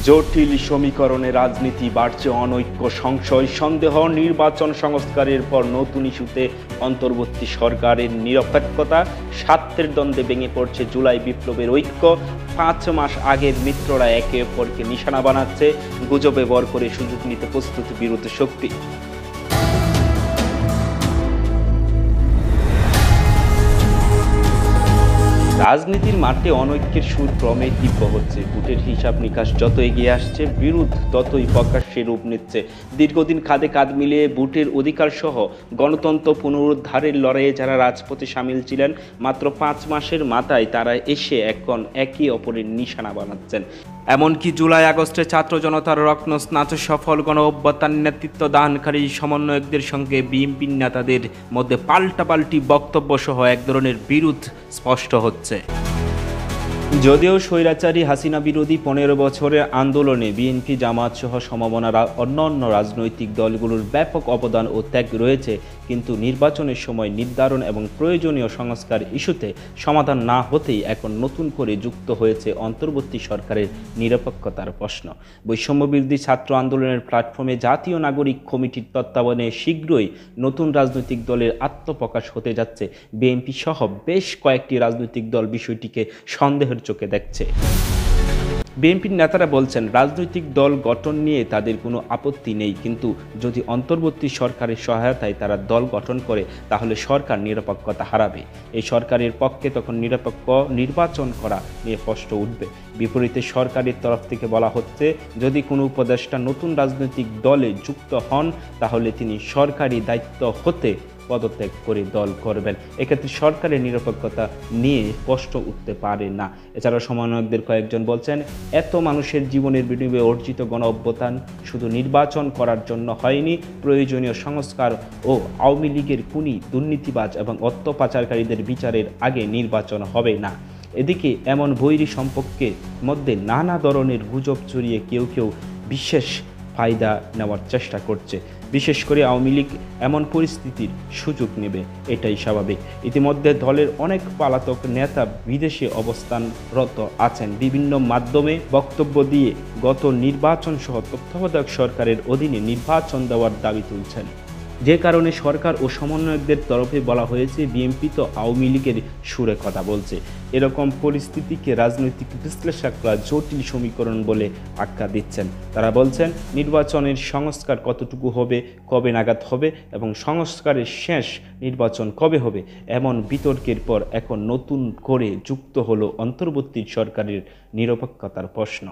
জটিল সমীকরণে রাজনীতি বাড়ছে অনৈক্য, সংশয়, সন্দেহ। নির্বাচন সংস্কারের পর নতুন ইস্যুতে অন্তর্বর্তী সরকারের নিরপেক্ষতা। স্বার্থের দ্বন্দ্বে ভেঙে পড়ছে জুলাই বিপ্লবের ঐক্য। 5 মাস আগের মিত্ররা একে অপরকে নিশানা বানাচ্ছে, গুজবে ভর করে সুযোগ নিতে প্রস্তুত বিরোধী শক্তি। রাজনীতির মাঠে অনৈক্যের সুর ক্রমে তীব্র হচ্ছে। ভোটের হিসাব নিকাশ যত এগিয়ে আসছে, বিরোধ ততই প্রকাশ্যে রূপ নিচ্ছে। দীর্ঘদিন কাঁধে কাঁধ মিলিয়ে ভোটের অধিকার সহ গণতন্ত্র পুনরুদ্ধারের লড়াইয়ে যারা রাজপথে সামিল ছিলেন, মাত্র 5 মাসের মাথায় তারা এসে এখন একে অপরের নিশানা বানাচ্ছেন। এমনকি জুলাই আগস্টে ছাত্র জনতার রত্ন স্নাত সফল গণ অভ্যুত্থান নেতৃত্ব দানকারী সমন্বয়কদের সঙ্গে বিএনপির নেতাদের মধ্যে পাল্টাপাল্টি বক্তব্য সহ এক ধরনের বিরোধ স্পষ্ট হচ্ছে। যদিও স্বৈরাচারী হাসিনা বিরোধী 15 বছরের আন্দোলনে বিএনপি, জামাত সহ সমমনা অন্যান্য রাজনৈতিক দলগুলোর ব্যাপক অবদান ও ত্যাগ রয়েছে, কিন্তু নির্বাচনের সময় নির্ধারণ এবং প্রয়োজনীয় সংস্কার ইস্যুতে সমাধান না হতেই এখন নতুন করে যুক্ত হয়েছে অন্তর্বর্তী সরকারের নিরপেক্ষতার প্রশ্ন। বৈষম্যবিরোধী ছাত্র আন্দোলনের প্ল্যাটফর্মে জাতীয় নাগরিক কমিটির তত্ত্বাবধানে শীঘ্রই নতুন রাজনৈতিক দলের আত্মপ্রকাশ হতে যাচ্ছে। বিএনপি সহ বেশ কয়েকটি রাজনৈতিক দল বিষয়টিকে সন্দেহের চোখে দেখছে। বিএনপির নেতারা বলছেন, রাজনৈতিক দল গঠন নিয়ে তাদের কোনো আপত্তি নেই, কিন্তু যদি অন্তর্বর্তী সরকারের সহায়তায় তারা দল গঠন করে তাহলে সরকার নিরপেক্ষতা হারাবে। এই সরকারের পক্ষে তখন নিরপেক্ষ নির্বাচন করা নিয়ে প্রশ্ন উঠবে। বিপরীতে সরকারের তরফ থেকে বলা হচ্ছে, যদি কোনো উপদেষ্টা নতুন রাজনৈতিক দলে যুক্ত হন তাহলে তিনি সরকারি দায়িত্ব হতে পদত্যাগ করে দল করবেন। এক্ষেত্রে সরকারের নিরপেক্ষতা নিয়ে প্রশ্ন উঠতে পারে না। এছাড়া সমন্বয়কদের কয়েকজন বলছেন, এত মানুষের জীবনের বিনিময়ে অর্জিত গণ অভ্যুত্থান শুধু নির্বাচন করার জন্য হয়নি, প্রয়োজনীয় সংস্কার ও আওয়ামী লীগের খুনি, দুর্নীতিবাজ এবং অর্থ পাচারকারীদের বিচারের আগে নির্বাচন হবে না। এদিকে এমন বৈরী সম্পর্কের মধ্যে নানা ধরনের গুজব ছড়িয়ে কেউ বিশেষ ফায়দা নেওয়ার চেষ্টা করছে। বিশেষ করে আওয়ামী লীগ এমন পরিস্থিতির সুযোগ নেবে, এটাই স্বাভাবিক। ইতিমধ্যে দলের অনেক পলাতক নেতা বিদেশে অবস্থানরত আছেন। বিভিন্ন মাধ্যমে বক্তব্য দিয়ে গত নির্বাচন সহ তত্ত্বাবধায়ক সরকারের অধীনে নির্বাচন দেওয়ার দাবি তুলছেন, যে কারণে সরকার ও সমন্বয়কদের তরফে বলা হয়েছে বিএনপি তো আওয়ামী লীগের সুরে কথা বলছে। এরকম পরিস্থিতিকে রাজনৈতিক বিশ্লেষকরা জটিল সমীকরণ বলে আখ্যা দিচ্ছেন। তারা বলছেন, নির্বাচনের সংস্কার কতটুকু হবে, কবে নাগাদ হবে এবং সংস্কারের শেষ নির্বাচন কবে হবে, এমন বিতর্কের পর এখন নতুন করে যুক্ত হলো অন্তর্বর্তী সরকারের নিরপেক্ষতার প্রশ্ন।